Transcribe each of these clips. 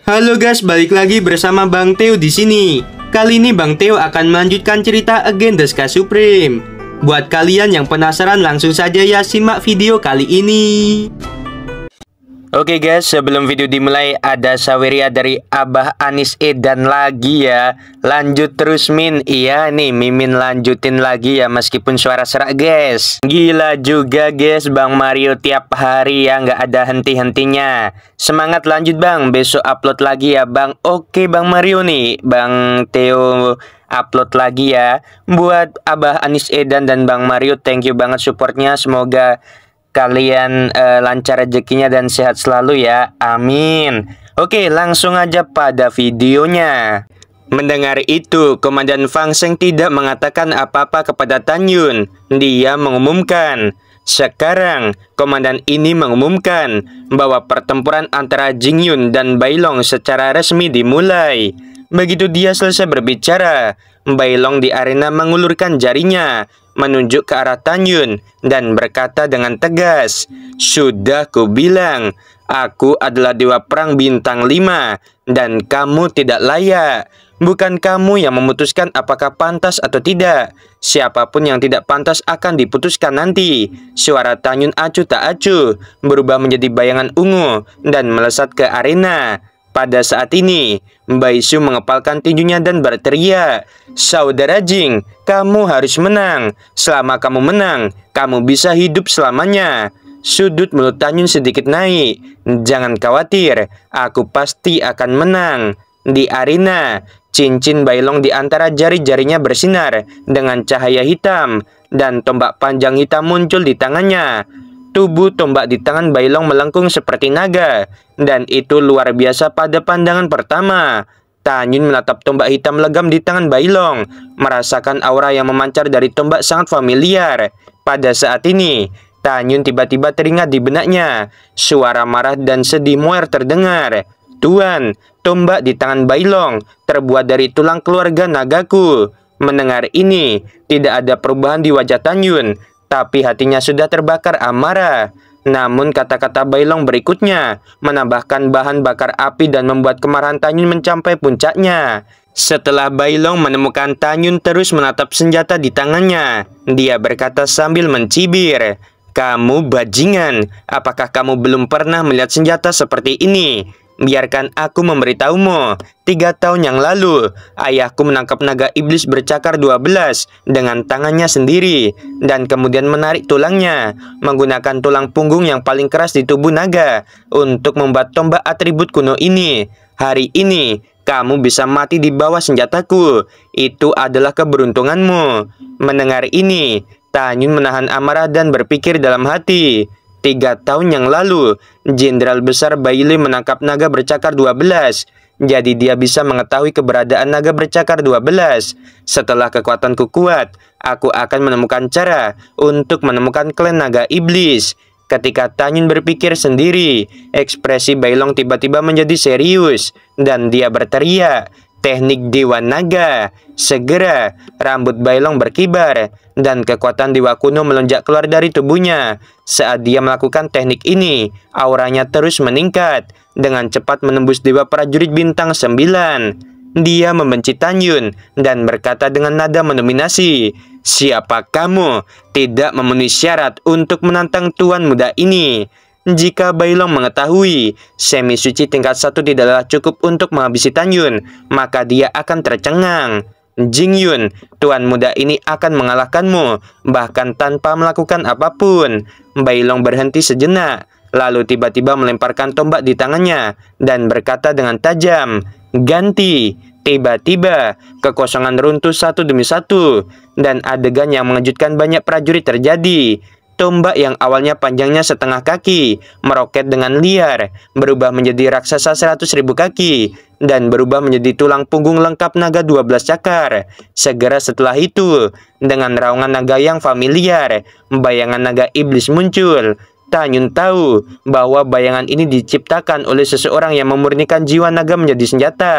Halo guys, balik lagi bersama Bang Theo di sini. Kali ini Bang Theo akan melanjutkan cerita Again the Sky Supreme. Buat kalian yang penasaran, langsung saja ya simak video kali ini. Oke guys, sebelum video dimulai ada saweria dari Abah Anis Edan lagi ya. Lanjut terus Min. Iya nih, Mimin lanjutin lagi ya meskipun suara serak guys. Gila juga guys, Bang Mario tiap hari ya, nggak ada henti-hentinya. Semangat lanjut Bang, besok upload lagi ya Bang. Oke Bang Mario nih, Bang Theo upload lagi ya. Buat Abah Anis Edan dan Bang Mario, thank you banget supportnya. Semoga kalian lancar rezekinya dan sehat selalu ya, amin. Oke, langsung aja pada videonya. Mendengar itu, Komandan Fang Sheng tidak mengatakan apa-apa kepada Tan Yun. Dia mengumumkan, sekarang komandan ini mengumumkan bahwa pertempuran antara Jing Yun dan Bai Long secara resmi dimulai. Begitu dia selesai berbicara, Bai Long di arena mengulurkan jarinya menunjuk ke arah Tan Yun dan berkata dengan tegas, "Sudah kubilang, aku adalah dewa perang bintang 5 dan kamu tidak layak. Bukan kamu yang memutuskan apakah pantas atau tidak. Siapapun yang tidak pantas akan diputuskan nanti." Suara Tan Yun acuh tak acuh berubah menjadi bayangan ungu dan melesat ke arena. Pada saat ini, Bai Su mengepalkan tinjunya dan berteriak, "Saudara Jing, kamu harus menang. Selama kamu menang, kamu bisa hidup selamanya." Sudut mulut Tan Yun sedikit naik. "Jangan khawatir, aku pasti akan menang." Di arena, cincin Bai Long di antara jari-jarinya bersinar dengan cahaya hitam dan tombak panjang hitam muncul di tangannya. Tubuh tombak di tangan Bai Long melengkung seperti naga, dan itu luar biasa pada pandangan pertama. Tan Yun menatap tombak hitam legam di tangan Bai Long, merasakan aura yang memancar dari tombak sangat familiar. Pada saat ini, Tan Yun tiba-tiba teringat di benaknya. Suara marah dan sedih muar terdengar. "Tuan, tombak di tangan Bai Long terbuat dari tulang keluarga nagaku." Mendengar ini, tidak ada perubahan di wajah Tan Yun, tapi hatinya sudah terbakar amarah. Namun kata-kata Bai Long berikutnya menambahkan bahan bakar api dan membuat kemarahan Tan Yun mencapai puncaknya. Setelah Bai Long menemukan Tan Yun terus menatap senjata di tangannya, dia berkata sambil mencibir, "Kamu bajingan, apakah kamu belum pernah melihat senjata seperti ini? Biarkan aku memberitahumu. 3 tahun yang lalu, ayahku menangkap naga iblis bercakar 12 dengan tangannya sendiri dan kemudian menarik tulangnya menggunakan tulang punggung yang paling keras di tubuh naga untuk membuat tombak atribut kuno ini. Hari ini, kamu bisa mati di bawah senjataku. Itu adalah keberuntunganmu." Mendengar ini, Tan Yun menahan amarah dan berpikir dalam hati, 3 tahun yang lalu, Jenderal Besar Bai Li menangkap naga bercakar 12. Jadi dia bisa mengetahui keberadaan naga bercakar 12. Setelah kekuatanku kuat, aku akan menemukan cara untuk menemukan klan naga iblis. Ketika Tan Yun berpikir sendiri, ekspresi Bai Long tiba-tiba menjadi serius dan dia berteriak, "Teknik Dewa Naga!" Segera, rambut Bai Long berkibar dan kekuatan dewa kuno melonjak keluar dari tubuhnya. Saat dia melakukan teknik ini, auranya terus meningkat dengan cepat menembus dewa prajurit bintang 9. Dia membenci Tan Yun dan berkata dengan nada mendominasi, "Siapa kamu? Tidak memenuhi syarat untuk menantang tuan muda ini." Jika Bai Long mengetahui semi suci tingkat 1 tidaklah cukup untuk menghabisi Tan Yun, maka dia akan tercengang. "Jing Yun, tuan muda ini akan mengalahkanmu, bahkan tanpa melakukan apapun." Bai Long berhenti sejenak, lalu tiba-tiba melemparkan tombak di tangannya dan berkata dengan tajam, "Ganti." Tiba-tiba, kekosongan runtuh satu demi satu, dan adegan yang mengejutkan banyak prajurit terjadi. Tombak yang awalnya panjangnya setengah kaki meroket dengan liar, berubah menjadi raksasa 100.000 kaki, dan berubah menjadi tulang punggung lengkap naga 12 cakar. Segera setelah itu, dengan raungan naga yang familiar, bayangan naga iblis muncul. Tan Yun tahu bahwa bayangan ini diciptakan oleh seseorang yang memurnikan jiwa naga menjadi senjata.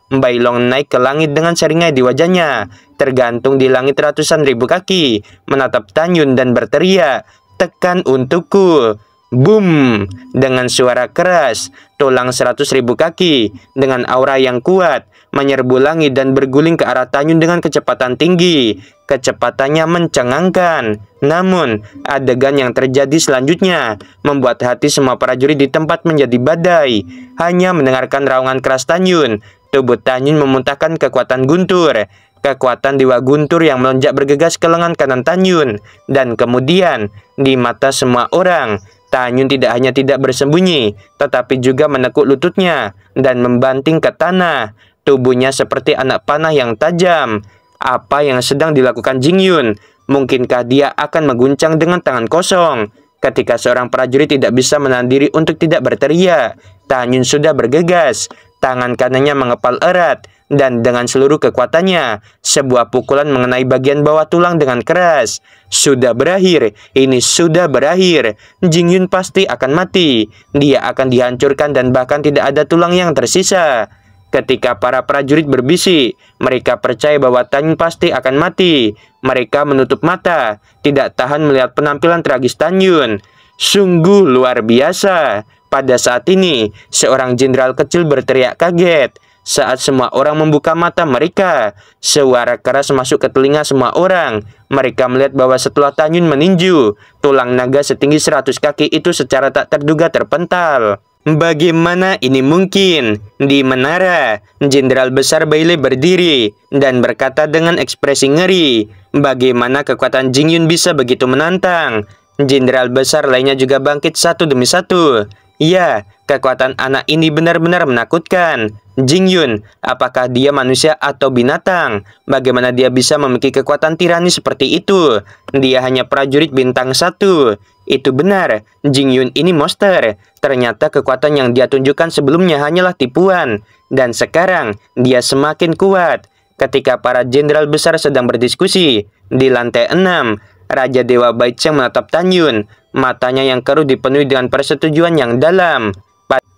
Bai Long naik ke langit dengan seringai di wajahnya, tergantung di langit ratusan ribu kaki, menatap Tan Yun dan berteriak, "Tekan untukku." Boom! Dengan suara keras, tulang 100.000 kaki dengan aura yang kuat menyerbu langit dan berguling ke arah Tanyun dengan kecepatan tinggi. Kecepatannya mencengangkan. Namun, adegan yang terjadi selanjutnya membuat hati semua prajurit di tempat menjadi badai. Hanya mendengarkan raungan keras Tanyun, tubuh Tanyun memuntahkan kekuatan guntur. Kekuatan Dewa Guntur yang melonjak bergegas ke lengan kanan Tanyun. Dan kemudian, di mata semua orang, Tanyun tidak hanya tidak bersembunyi, tetapi juga menekuk lututnya dan membanting ke tanah. Tubuhnya seperti anak panah yang tajam. Apa yang sedang dilakukan Jingyun? Mungkinkah dia akan mengguncang dengan tangan kosong? Ketika seorang prajurit tidak bisa menahan diri untuk tidak berteriak, Tanyun sudah bergegas. Tangan kanannya mengepal erat, dan dengan seluruh kekuatannya, sebuah pukulan mengenai bagian bawah tulang dengan keras. Sudah berakhir, ini sudah berakhir. Jingyun pasti akan mati. Dia akan dihancurkan dan bahkan tidak ada tulang yang tersisa. Ketika para prajurit berbisik, mereka percaya bahwa Tanyun pasti akan mati. Mereka menutup mata, tidak tahan melihat penampilan tragis Tanyun. Sungguh luar biasa. Pada saat ini, seorang jenderal kecil berteriak kaget. Saat semua orang membuka mata mereka, suara keras masuk ke telinga semua orang. Mereka melihat bahwa setelah Tanyun meninju, tulang naga setinggi 100 kaki itu secara tak terduga terpental. Bagaimana ini mungkin? Di menara, Jenderal Besar Bailey berdiri dan berkata dengan ekspresi ngeri, bagaimana kekuatan Jingyun bisa begitu menantang? Jenderal Besar lainnya juga bangkit satu demi satu. Ya, kekuatan anak ini benar-benar menakutkan. Jingyun, apakah dia manusia atau binatang? Bagaimana dia bisa memiliki kekuatan tirani seperti itu? Dia hanya prajurit bintang 1. Itu benar, Jingyun ini monster. Ternyata kekuatan yang dia tunjukkan sebelumnya hanyalah tipuan. Dan sekarang, dia semakin kuat. Ketika para jenderal besar sedang berdiskusi, di lantai 6, Raja Dewa Baicheng menatap Tanyun. Matanya yang keruh dipenuhi dengan persetujuan yang dalam.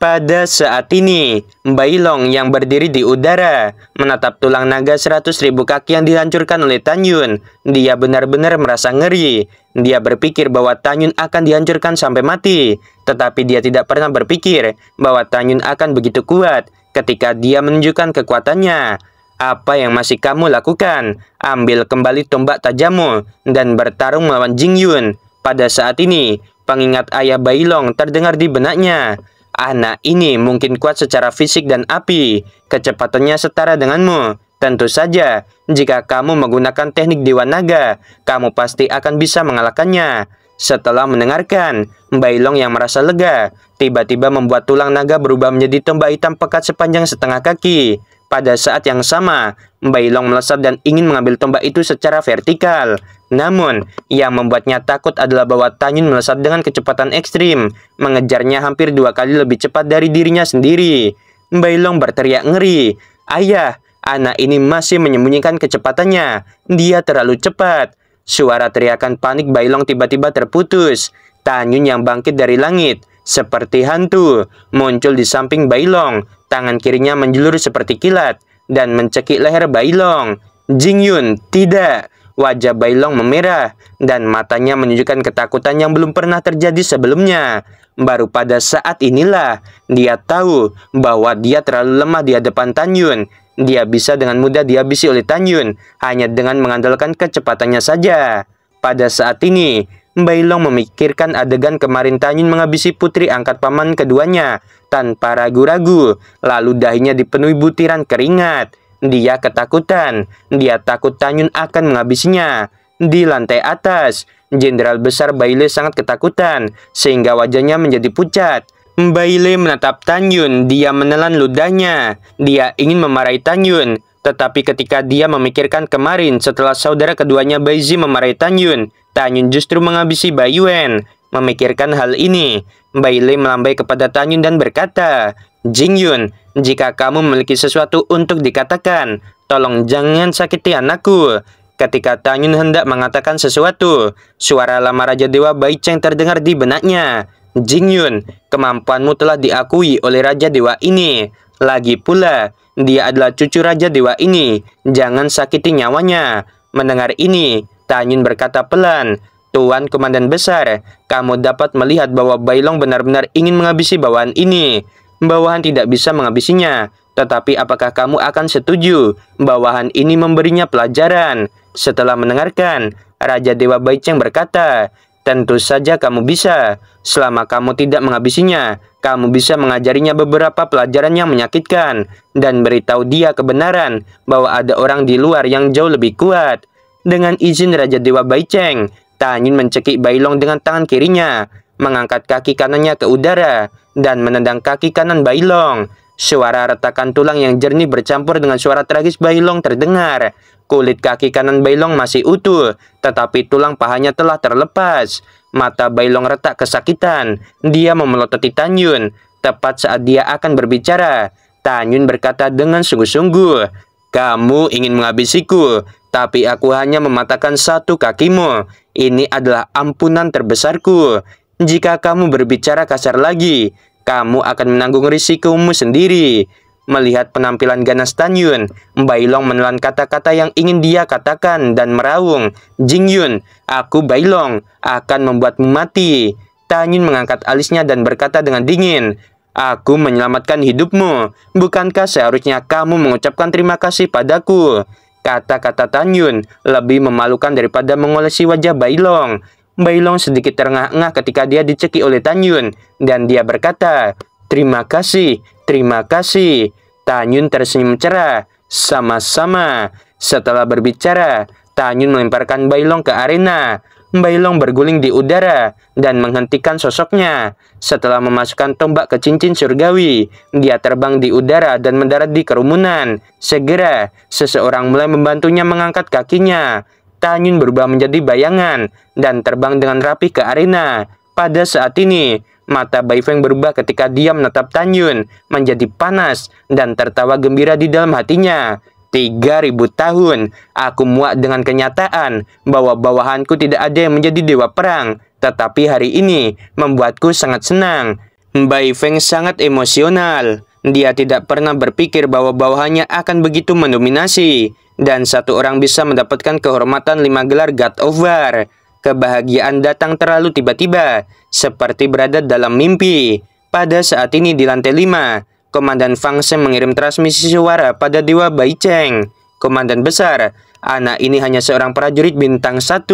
Pada saat ini, Bailong yang berdiri di udara menatap tulang naga 100.000 kaki yang dihancurkan oleh Tanyun. Dia benar-benar merasa ngeri. Dia berpikir bahwa Tanyun akan dihancurkan sampai mati. Tetapi dia tidak pernah berpikir bahwa Tanyun akan begitu kuat ketika dia menunjukkan kekuatannya. Apa yang masih kamu lakukan? Ambil kembali tombak tajammu dan bertarung melawan Jingyun. Pada saat ini, pengingat ayah Bailong terdengar di benaknya. Anak ini mungkin kuat secara fisik dan api. Kecepatannya setara denganmu. Tentu saja, jika kamu menggunakan teknik Dewa Naga, kamu pasti akan bisa mengalahkannya. Setelah mendengarkan, Bailong yang merasa lega, tiba-tiba membuat tulang naga berubah menjadi tombak hitam pekat sepanjang setengah kaki. Pada saat yang sama, Bailong melesat dan ingin mengambil tombak itu secara vertikal. Namun, yang membuatnya takut adalah bahwa Tanyun melesat dengan kecepatan ekstrim, mengejarnya hampir 2 kali lebih cepat dari dirinya sendiri. Bailong berteriak ngeri, "Ayah, anak ini masih menyembunyikan kecepatannya. Dia terlalu cepat." Suara teriakan panik Bailong tiba-tiba terputus. Tanyun yang bangkit dari langit, seperti hantu, muncul di samping Bailong. Tangan kirinya menjulur seperti kilat dan mencekik leher Bailong. Jingyun, tidak! Wajah Bailong memerah dan matanya menunjukkan ketakutan yang belum pernah terjadi sebelumnya. Baru pada saat inilah dia tahu bahwa dia terlalu lemah di hadapan Tanyun. Dia bisa dengan mudah dihabisi oleh Tanyun hanya dengan mengandalkan kecepatannya saja. Pada saat ini, Bailong memikirkan adegan kemarin Tanyun menghabisi putri angkat paman keduanya tanpa ragu-ragu, lalu dahinya dipenuhi butiran keringat. Dia ketakutan. Dia takut Tanyun akan menghabisinya. Di lantai atas, Jenderal Besar Bailey sangat ketakutan, sehingga wajahnya menjadi pucat. Bailey menatap Tanyun. Dia menelan ludahnya. Dia ingin memarahi Tanyun. Tetapi ketika dia memikirkan kemarin setelah saudara keduanya Baizi memarahi Tanyun, Tanyun justru menghabisi Baiyuan. Memikirkan hal ini, Bailey melambai kepada Tanyun dan berkata, "Jingyun, jika kamu memiliki sesuatu untuk dikatakan, tolong jangan sakiti anakku." Ketika Tanyun hendak mengatakan sesuatu, suara lama Raja Dewa Baicheng terdengar di benaknya. "Jingyun, kemampuanmu telah diakui oleh Raja Dewa ini. Lagi pula, dia adalah cucu Raja Dewa ini. Jangan sakiti nyawanya." Mendengar ini, Tanyun berkata pelan, Tuan Komandan Besar, kamu dapat melihat bahwa Bailong benar-benar ingin menghabisi bawahan ini. Bawahan tidak bisa menghabisinya. Tetapi apakah kamu akan setuju bawahan ini memberinya pelajaran? Setelah mendengarkan, Raja Dewa Baicheng berkata, tentu saja kamu bisa. Selama kamu tidak menghabisinya, kamu bisa mengajarinya beberapa pelajaran yang menyakitkan dan beritahu dia kebenaran bahwa ada orang di luar yang jauh lebih kuat. Dengan izin Raja Dewa Baicheng, Tanyun mencekik Bailong dengan tangan kirinya, mengangkat kaki kanannya ke udara, dan menendang kaki kanan Bailong. Suara retakan tulang yang jernih bercampur dengan suara tragis Bailong terdengar. Kulit kaki kanan Bailong masih utuh, tetapi tulang pahanya telah terlepas. Mata Bailong retak kesakitan. Dia memelototi Tanyun. Tepat saat dia akan berbicara, Tanyun berkata dengan sungguh-sungguh, kamu ingin menghabisiku, tapi aku hanya mematahkan satu kakimu. Ini adalah ampunan terbesarku. Jika kamu berbicara kasar lagi, kamu akan menanggung risikomu sendiri. Melihat penampilan ganas Tanyun, Bailong menelan kata-kata yang ingin dia katakan dan meraung. Jingyun, aku Bailong, akan membuatmu mati. Tanyun mengangkat alisnya dan berkata dengan dingin, aku menyelamatkan hidupmu. Bukankah seharusnya kamu mengucapkan terima kasih padaku? Kata-kata Tanyun lebih memalukan daripada mengolesi wajah Bailong. Bailong sedikit terengah-engah ketika dia dicekik oleh Tanyun, dan dia berkata, terima kasih, terima kasih. Tanyun tersenyum cerah. Sama-sama. Setelah berbicara, Tanyun melemparkan Bailong ke arena. Bailong berguling di udara dan menghentikan sosoknya. Setelah memasukkan tombak ke cincin surgawi, dia terbang di udara dan mendarat di kerumunan. Segera, seseorang mulai membantunya mengangkat kakinya. Tanyun berubah menjadi bayangan dan terbang dengan rapi ke arena. Pada saat ini, mata Baifeng berubah ketika dia menatap Tanyun menjadi panas dan tertawa gembira di dalam hatinya. 3.000 tahun, aku muak dengan kenyataan bahwa bawahanku tidak ada yang menjadi dewa perang, tetapi hari ini membuatku sangat senang. Baifeng sangat emosional. Dia tidak pernah berpikir bahwa bawahannya akan begitu mendominasi, dan satu orang bisa mendapatkan kehormatan 5 gelar God of War. Kebahagiaan datang terlalu tiba-tiba, seperti berada dalam mimpi. Pada saat ini di lantai 5, Komandan Fang Sem mengirim transmisi suara pada Dewa Baicheng. Komandan besar, anak ini hanya seorang prajurit bintang 1,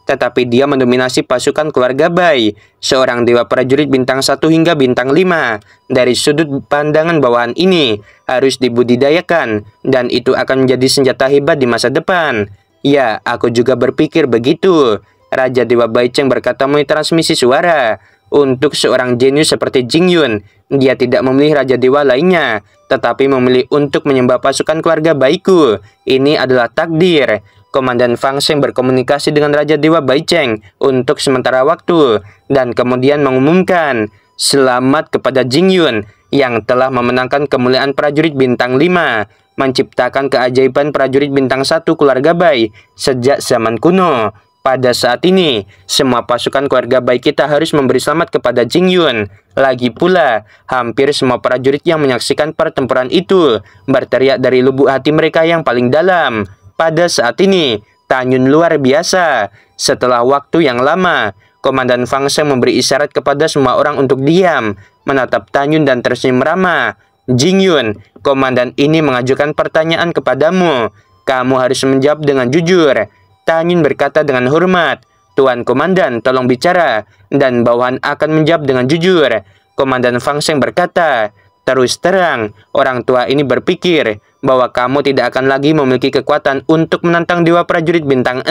tetapi dia mendominasi pasukan keluarga Bai, seorang dewa prajurit bintang 1 hingga bintang 5. Dari sudut pandangan bawahan ini, harus dibudidayakan, dan itu akan menjadi senjata hebat di masa depan. Ya, aku juga berpikir begitu. Raja Dewa Baicheng berkata melalui transmisi suara. Untuk seorang jenius seperti Jingyun, dia tidak memilih Raja Dewa lainnya, tetapi memilih untuk menyembah pasukan keluarga Baiku. Ini adalah takdir. Komandan Fang Sem berkomunikasi dengan Raja Dewa Baicheng untuk sementara waktu, dan kemudian mengumumkan, selamat kepada Jingyun yang telah memenangkan kemuliaan prajurit bintang 5, menciptakan keajaiban prajurit bintang 1 keluarga Bai sejak zaman kuno. Pada saat ini, semua pasukan keluarga Bai kita harus memberi selamat kepada Jingyun. Lagi pula, hampir semua prajurit yang menyaksikan pertempuran itu berteriak dari lubuk hati mereka yang paling dalam. Pada saat ini, Tanyun luar biasa. Setelah waktu yang lama, Komandan Fang Sem memberi isyarat kepada semua orang untuk diam, menatap Tanyun dan tersenyum ramah. Jingyun, komandan ini mengajukan pertanyaan kepadamu. Kamu harus menjawab dengan jujur. Tanyun berkata dengan hormat, Tuan Komandan, tolong bicara, dan bawahan akan menjawab dengan jujur. Komandan Fang Sem berkata, terus terang, orang tua ini berpikir bahwa kamu tidak akan lagi memiliki kekuatan untuk menantang dewa prajurit bintang 6.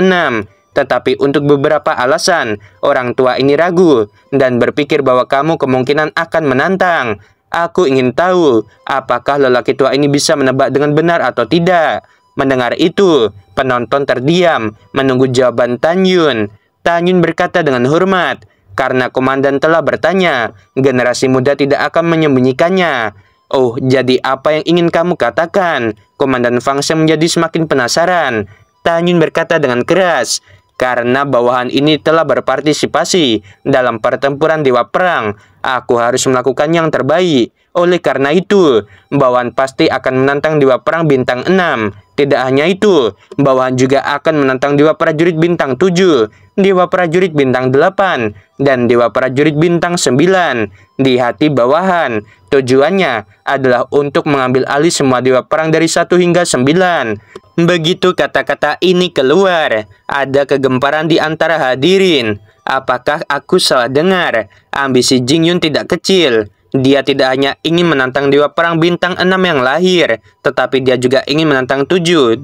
Tetapi untuk beberapa alasan, orang tua ini ragu dan berpikir bahwa kamu kemungkinan akan menantang. Aku ingin tahu, apakah lelaki tua ini bisa menebak dengan benar atau tidak. Mendengar itu, penonton terdiam, menunggu jawaban Tanyun. Tanyun berkata dengan hormat, karena komandan telah bertanya, generasi muda tidak akan menyembunyikannya. Oh, jadi apa yang ingin kamu katakan? Komandan Fang Sem menjadi semakin penasaran. Tanyun berkata dengan keras, karena bawahan ini telah berpartisipasi dalam pertempuran dewa perang, aku harus melakukan yang terbaik. Oleh karena itu, bawahan pasti akan menantang dewa perang bintang 6. Tidak hanya itu, bawahan juga akan menantang Dewa Prajurit Bintang 7, Dewa Prajurit Bintang 8, dan Dewa Prajurit Bintang 9 di hati bawahan. Tujuannya adalah untuk mengambil alih semua dewa perang dari 1 hingga 9. Begitu kata-kata ini keluar, ada kegemparan di antara hadirin. Apakah aku salah dengar? Ambisi Jingyun tidak kecil. Dia tidak hanya ingin menantang Dewa Perang Bintang 6 yang lahir, tetapi dia juga ingin menantang 7, 8,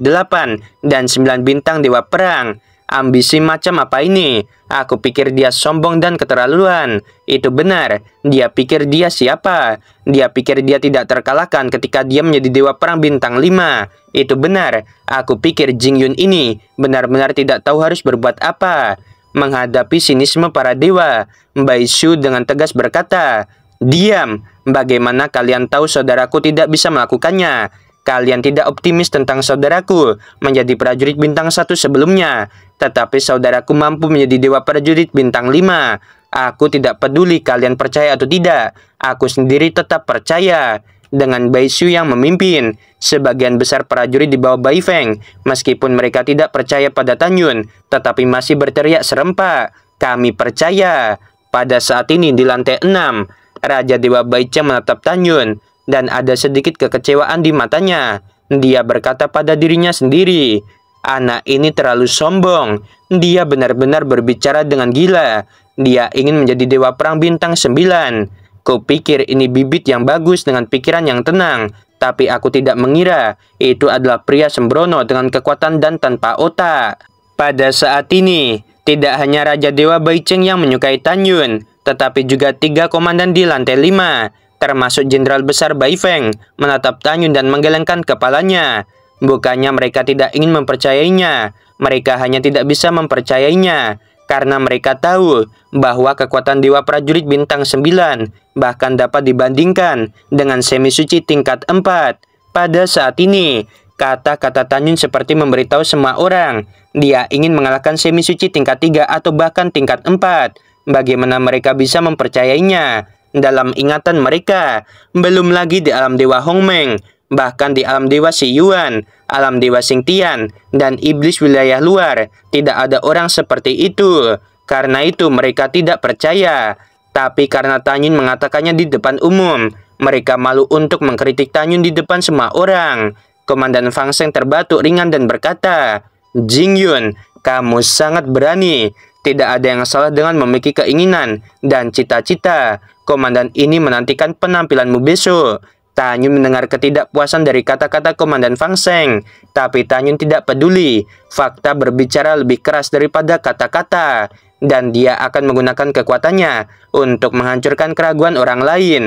dan 9 bintang Dewa Perang. Ambisi macam apa ini? Aku pikir dia sombong dan keterlaluan. Itu benar. Dia pikir dia siapa? Dia pikir dia tidak terkalahkan ketika dia menjadi Dewa Perang Bintang 5. Itu benar. Aku pikir Jingyun ini benar-benar tidak tahu harus berbuat apa. Menghadapi sinisme para dewa, Baishu dengan tegas berkata, "Diam, bagaimana kalian tahu saudaraku tidak bisa melakukannya? Kalian tidak optimis tentang saudaraku menjadi prajurit bintang 1 sebelumnya, tetapi saudaraku mampu menjadi Dewa Prajurit Bintang 5. Aku tidak peduli kalian percaya atau tidak, aku sendiri tetap percaya." Dengan Baishu yang memimpin, sebagian besar prajurit di bawah Bai Feng, meskipun mereka tidak percaya pada Tanyun, tetapi masih berteriak serempak, "Kami percaya." Pada saat ini di lantai 6, Raja Dewa Baicheng menatap Tanyun, dan ada sedikit kekecewaan di matanya. Dia berkata pada dirinya sendiri, "Anak ini terlalu sombong. Dia benar-benar berbicara dengan gila. Dia ingin menjadi Dewa Perang Bintang 9. Kupikir ini bibit yang bagus dengan pikiran yang tenang, tapi aku tidak mengira itu adalah pria sembrono dengan kekuatan dan tanpa otak." Pada saat ini, tidak hanya Raja Dewa Baicheng yang menyukai Tanyun, tetapi juga 3 komandan di lantai 5, termasuk Jenderal Besar Bai Feng, menatap Tanyun dan menggelengkan kepalanya. Bukannya mereka tidak ingin mempercayainya, mereka hanya tidak bisa mempercayainya, karena mereka tahu bahwa kekuatan Dewa Prajurit Bintang 9 bahkan dapat dibandingkan dengan semi suci tingkat 4. Pada saat ini, kata-kata Tanyun seperti memberitahu semua orang, dia ingin mengalahkan semi suci tingkat 3 atau bahkan tingkat 4. Bagaimana mereka bisa mempercayainya? Dalam ingatan mereka, belum lagi di alam Dewa Hongmeng, bahkan di alam Dewa Shiyuan, alam Dewa Xingtian, dan iblis wilayah luar, tidak ada orang seperti itu. Karena itu mereka tidak percaya. Tapi karena Tanyun mengatakannya di depan umum, mereka malu untuk mengkritik Tanyun di depan semua orang. Komandan Fang Sheng terbatuk ringan dan berkata, "Jingyun, kamu sangat berani. Tidak ada yang salah dengan memiliki keinginan dan cita-cita. Komandan ini menantikan penampilanmu besok." Tanyun mendengar ketidakpuasan dari kata-kata Komandan Fang Sheng, tapi Tanyun tidak peduli. Fakta berbicara lebih keras daripada kata-kata, dan dia akan menggunakan kekuatannya untuk menghancurkan keraguan orang lain.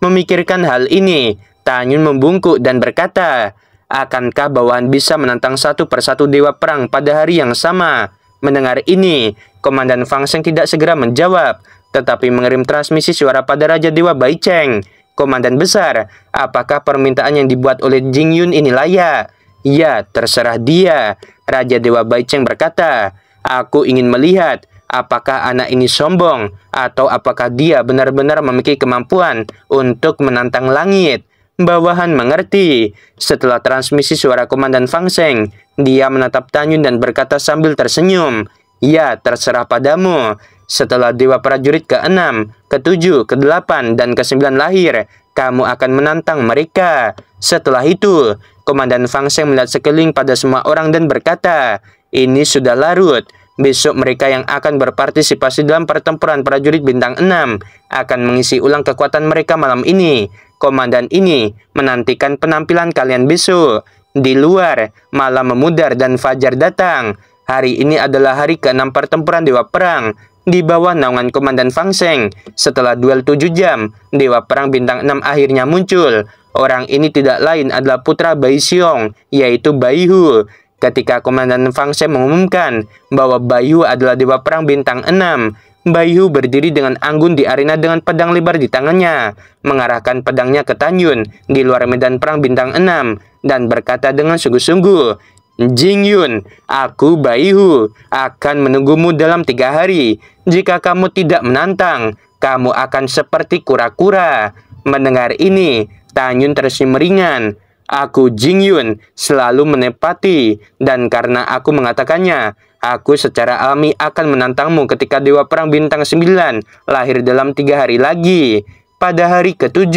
Memikirkan hal ini, Tanyun membungkuk dan berkata, "Akankah bawahan bisa menantang satu persatu dewa perang pada hari yang sama?" Mendengar ini, Komandan Fang Sheng tidak segera menjawab, tetapi mengirim transmisi suara pada Raja Dewa Baicheng. "Komandan besar, apakah permintaan yang dibuat oleh Jingyun ini layak?" "Ya, terserah dia." Raja Dewa Baicheng berkata, "Aku ingin melihat apakah anak ini sombong, atau apakah dia benar-benar memiliki kemampuan untuk menantang langit." Bawahan mengerti. Setelah transmisi suara Komandan Fang Sheng, dia menatap Tanyun dan berkata sambil tersenyum, "Ya, terserah padamu. Setelah Dewa Prajurit ke-6, ke-7, ke-8, dan ke-9 lahir, kamu akan menantang mereka." Setelah itu, Komandan Fang Sheng melihat sekeliling pada semua orang dan berkata, "Ini sudah larut. Besok mereka yang akan berpartisipasi dalam pertempuran prajurit bintang 6 akan mengisi ulang kekuatan mereka malam ini. Komandan ini menantikan penampilan kalian besok. Di luar, malam memudar dan fajar datang. Hari ini adalah hari ke-6 pertempuran Dewa Perang di bawah naungan Komandan Fang Sheng. Setelah duel 7 jam, Dewa Perang Bintang 6 akhirnya muncul. Orang ini tidak lain adalah putra Bai Xiong, yaitu Baihu. Ketika Komandan Fang Sheng mengumumkan bahwa Baihu adalah Dewa Perang Bintang 6, Baihu berdiri dengan anggun di arena dengan pedang lebar di tangannya, mengarahkan pedangnya ke Tanyun di luar medan perang Bintang 6, dan berkata dengan sungguh-sungguh, "Jingyun, aku Baihu akan menunggumu dalam 3 hari. Jika kamu tidak menantang, kamu akan seperti kura-kura." Mendengar ini, Tanyun tersenyum ringan. Aku Jingyun selalu menepati, dan karena aku mengatakannya, aku secara alami akan menantangmu ketika Dewa Perang Bintang 9 lahir dalam 3 hari lagi. Pada hari ke-7,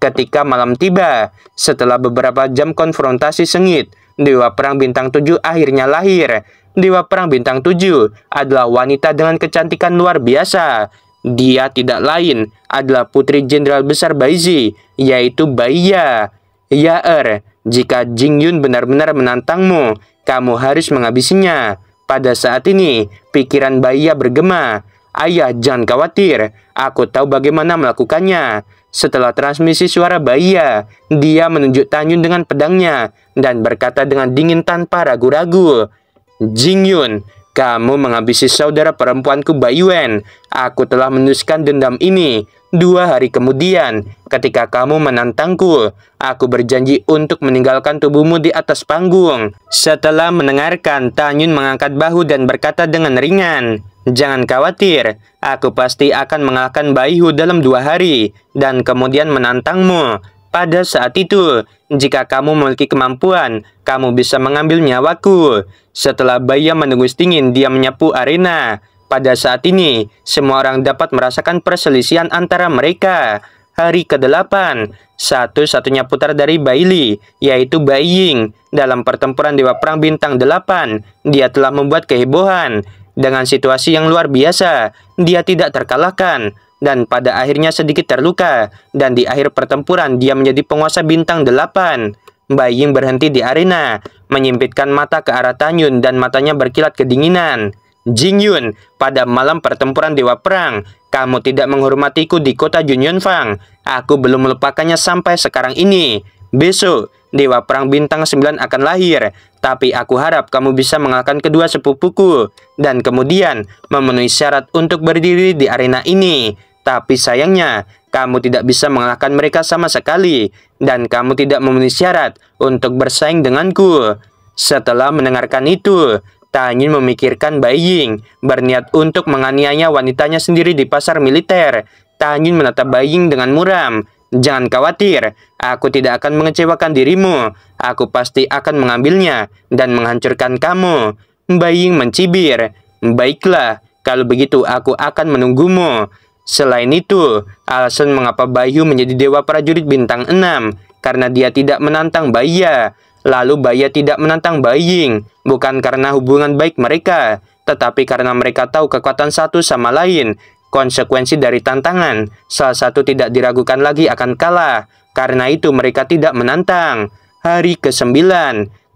ketika malam tiba, setelah beberapa jam konfrontasi sengit, Dewa Perang Bintang 7 akhirnya lahir. Dewa Perang Bintang 7 adalah wanita dengan kecantikan luar biasa. Dia tidak lain adalah Putri Jenderal Besar Baizi, yaitu Baiya. Ya, jika Jingyun benar-benar menantangmu, kamu harus menghabisinya. Pada saat ini, pikiran Baiya bergema. Ayah, jangan khawatir, aku tahu bagaimana melakukannya. Setelah transmisi suara Baiya, dia menunjuk Tanyun dengan pedangnya dan berkata dengan dingin tanpa ragu-ragu, Jingyun, kamu menghabisi saudara perempuanku Baiyuan. Aku telah menuliskan dendam ini. 2 hari kemudian, ketika kamu menantangku, aku berjanji untuk meninggalkan tubuhmu di atas panggung. Setelah mendengarkan, Tanyun mengangkat bahu dan berkata dengan ringan, jangan khawatir, aku pasti akan mengalahkan Baihu dalam 2 hari, dan kemudian menantangmu. Pada saat itu, jika kamu memiliki kemampuan, kamu bisa mengambil nyawaku. Setelah Baiya mendengus dingin, dia menyapu arena. Pada saat ini, semua orang dapat merasakan perselisihan antara mereka. Hari ke-8, satu-satunya putra dari Baili, yaitu Bai Ying. Dalam pertempuran Dewa Perang Bintang 8, dia telah membuat kehebohan. Dengan situasi yang luar biasa, dia tidak terkalahkan, dan pada akhirnya sedikit terluka, dan di akhir pertempuran dia menjadi penguasa Bintang 8. Bai Ying berhenti di arena, menyimpitkan mata ke arah Tanyun dan matanya berkilat kedinginan. Jingyun, pada malam pertempuran Dewa Perang, kamu tidak menghormatiku di kota Junyuanfang. Aku belum melupakannya sampai sekarang ini. Besok, Dewa Perang Bintang 9 akan lahir, tapi aku harap kamu bisa mengalahkan kedua sepupuku, dan kemudian memenuhi syarat untuk berdiri di arena ini. Tapi sayangnya, kamu tidak bisa mengalahkan mereka sama sekali, dan kamu tidak memenuhi syarat untuk bersaing denganku. Setelah mendengarkan itu, Tanyun memikirkan Bai Ying, berniat untuk menganiaya wanitanya sendiri di pasar militer. Tanyun menatap Bai Ying dengan muram. Jangan khawatir, aku tidak akan mengecewakan dirimu. Aku pasti akan mengambilnya dan menghancurkan kamu. Bai Ying mencibir. Baiklah, kalau begitu aku akan menunggumu. Selain itu, alasan mengapa Baihu menjadi dewa prajurit bintang 6, karena dia tidak menantang Baiya. Lalu Baiya tidak menantang Bai Ying, bukan karena hubungan baik mereka, tetapi karena mereka tahu kekuatan satu sama lain. Konsekuensi dari tantangan, salah satu tidak diragukan lagi akan kalah. Karena itu mereka tidak menantang. Hari ke-9,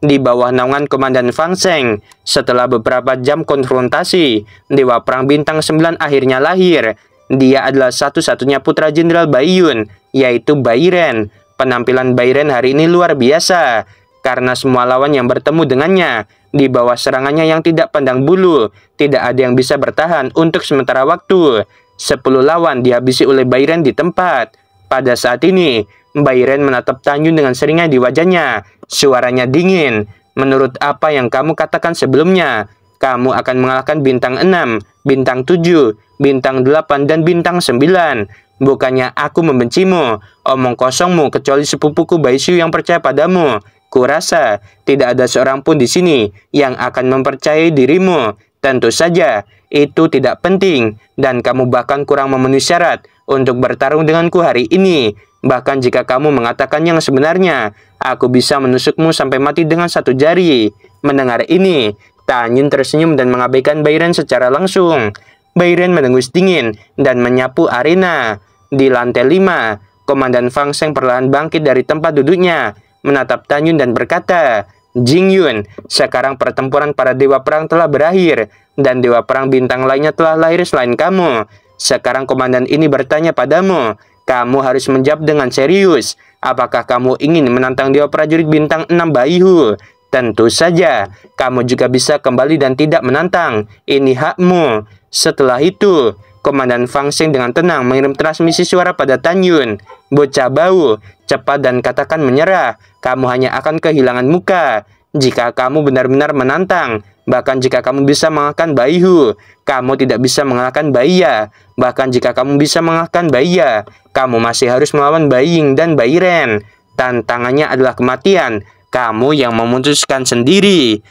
di bawah naungan Komandan Fang Sheng, setelah beberapa jam konfrontasi, Dewa Perang Bintang 9 akhirnya lahir. Dia adalah satu-satunya putra Jenderal Baiyun, yaitu Bai Ren. Penampilan Bai Ren hari ini luar biasa, karena semua lawan yang bertemu dengannya di bawah serangannya yang tidak pandang bulu, tidak ada yang bisa bertahan untuk sementara waktu. 10 lawan dihabisi oleh Bai Ren di tempat. Pada saat ini, Bai Ren menatap Tanyun dengan seringai di wajahnya. Suaranya dingin. Menurut apa yang kamu katakan sebelumnya, kamu akan mengalahkan bintang 6, bintang 7, bintang 8, dan bintang 9. Bukannya aku membencimu, omong kosongmu kecuali sepupuku Baishu yang percaya padamu. Kurasa tidak ada seorang pun di sini yang akan mempercayai dirimu. Tentu saja, itu tidak penting, dan kamu bahkan kurang memenuhi syarat untuk bertarung denganku hari ini. Bahkan jika kamu mengatakan yang sebenarnya, aku bisa menusukmu sampai mati dengan 1 jari. Mendengar ini, Tanyun tersenyum dan mengabaikan Bai Ren secara langsung. Bai Ren mendengus dingin dan menyapu arena. Di lantai 5, Komandan Fang Sheng perlahan bangkit dari tempat duduknya, menatap Tanyun dan berkata, Jingyun, sekarang pertempuran para dewa perang telah berakhir, dan dewa perang bintang lainnya telah lahir selain kamu. Sekarang komandan ini bertanya padamu, kamu harus menjawab dengan serius. Apakah kamu ingin menantang dewa prajurit bintang 6 Baihu? Tentu saja, kamu juga bisa kembali dan tidak menantang. Ini hakmu. Setelah itu, Komandan Fang Sheng dengan tenang mengirim transmisi suara pada Tanyun. Bocah bau, cepat dan katakan menyerah. Kamu hanya akan kehilangan muka jika kamu benar-benar menantang. Bahkan jika kamu bisa mengalahkan Baihu, kamu tidak bisa mengalahkan Baiya. Bahkan jika kamu bisa mengalahkan Baiya, kamu masih harus melawan Bai Ying dan Bai Ren. Tantangannya adalah kematian. Kamu yang memutuskan sendiri.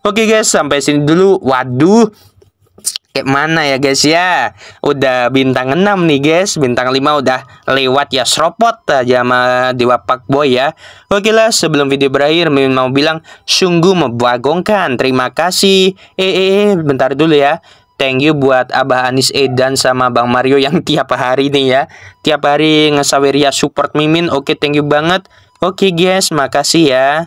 Oke guys, sampai sini dulu. Waduh, kayak mana ya guys ya? Udah bintang 6 nih guys. Bintang 5 udah lewat ya. Seropot aja sama Dewa Fuckboy ya. Oke lah, sebelum video berakhir Mimin mau bilang sungguh membagongkan. Terima kasih. Bentar dulu ya. Thank you buat Abah Anis Edan sama Bang Mario yang tiap hari nih ya. Tiap hari nge-Saweria support Mimin. Oke, thank you banget. Oke guys, makasih ya.